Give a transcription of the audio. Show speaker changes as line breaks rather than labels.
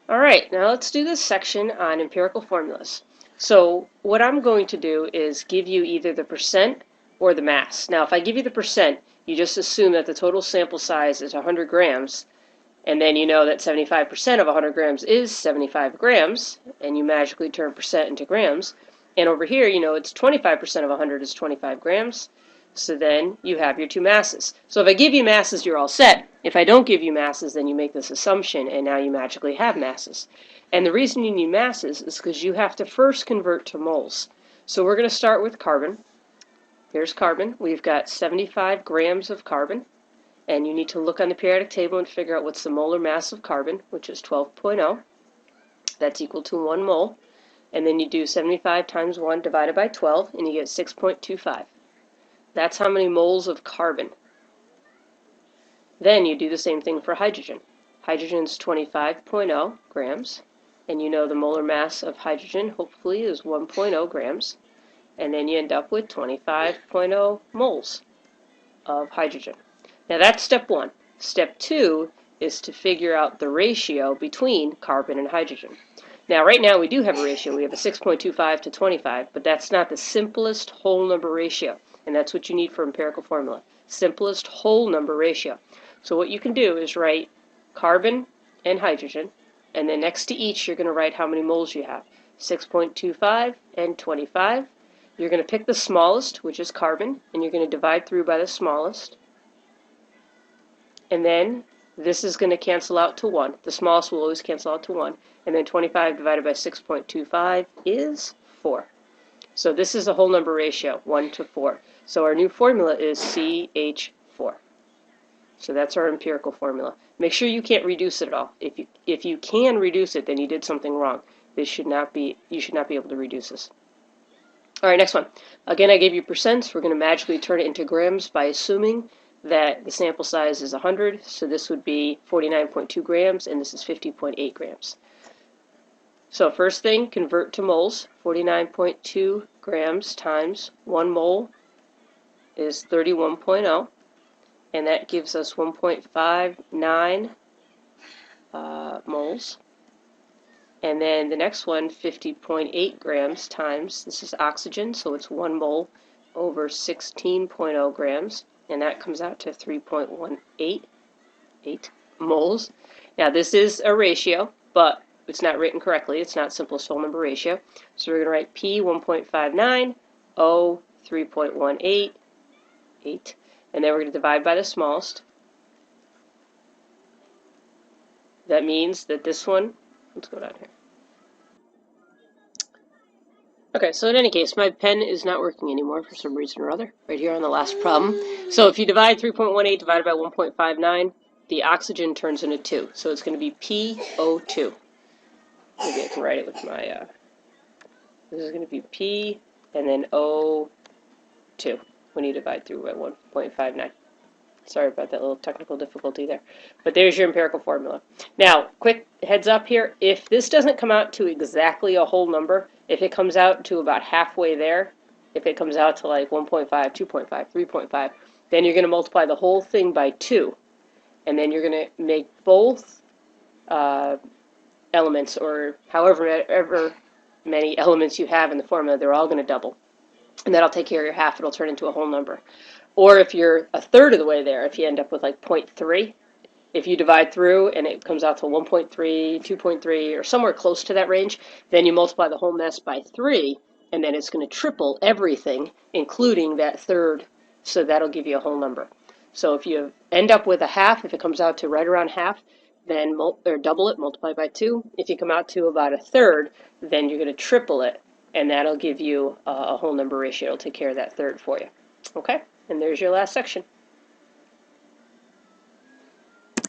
All right, now let's do this section on empirical formulas. So what I'm going to do is give you either the percent or the mass. Now, if I give you the percent, you just assume that the total sample size is 100 grams, and then you know that 75% of 100 grams is 75 grams, and you magically turn percent into grams. And over here, you know it's 25% of 100 is 25 grams. So then you have your two masses. So if I give you masses, you're all set. If I don't give you masses, then you make this assumption, and now you magically have masses. And the reason you need masses is because you have to first convert to moles. So we're going to start with carbon. Here's carbon. We've got 75 grams of carbon. And you need to look on the periodic table and figure out what's the molar mass of carbon, which is 12.0. That's equal to 1 mole. And then you do 75 times 1 divided by 12, and you get 6.25. That's how many moles of carbon. Then you do the same thing for hydrogen. Hydrogen's 25.0 grams, and you know the molar mass of hydrogen, hopefully, is 1.0 grams. And then you end up with 25.0 moles of hydrogen. Now that's step one. Step two is to figure out the ratio between carbon and hydrogen. Now right now we do have a ratio. We have a 6.25 to 25, but that's not the simplest whole number ratio. And that's what you need for empirical formula. Simplest whole number ratio. So what you can do is write carbon and hydrogen, and then next to each you're going to write how many moles you have. 6.25 and 25. You're going to pick the smallest, which is carbon, and you're going to divide through by the smallest. And then this is going to cancel out to 1. The smallest will always cancel out to 1. And then 25 divided by 6.25 is 4. So this is a whole number ratio, 1 to 4. So our new formula is CH4. So that's our empirical formula. Make sure you can't reduce it at all. If you can reduce it, then you did something wrong. You should not be able to reduce this. All right, next one. Again, I gave you percents. We're going to magically turn it into grams by assuming that the sample size is 100. So this would be 49.2 grams, and this is 50.8 grams. So first thing, convert to moles. 49.2 grams times 1 mole is 31.0, and that gives us 1.59 moles. And then the next one, 50.8 grams times, this is oxygen, so it's 1 mole over 16.0 grams, and that comes out to 3.188 moles. Now this is a ratio, but it's not written correctly. It's not simplest whole number ratio. So we're going to write P 1.59, O 3.188, and then we're going to divide by the smallest. That means that this one, let's go down here. Okay, so in any case, my pen is not working anymore for some reason or other, right here on the last problem. So if you divide 3.18 divided by 1.59, the oxygen turns into 2. So it's going to be PO2. Maybe I can write it with my, this is going to be P and then O2 when you divide through by 1.59. Sorry about that little technical difficulty there. But there's your empirical formula. Now, quick heads up here. If this doesn't come out to exactly a whole number, if it comes out to about halfway there, if it comes out to like 1.5, 2.5, 3.5, then you're going to multiply the whole thing by 2. And then you're going to make both elements, or however many elements you have in the formula, they're all going to double. And that'll take care of your half. It'll turn into a whole number. Or if you're a third of the way there, if you end up with like 0.3, if you divide through and it comes out to 1.3, 2.3, or somewhere close to that range, then you multiply the whole mess by 3, and then it's going to triple everything, including that third, so that'll give you a whole number. So if you end up with a half, if it comes out to right around half, then double it, multiply by 2. If you come out to about a third, then you're going to triple it, and that'll give you a whole number ratio. It'll take care of that third for you. Okay? And there's your last section.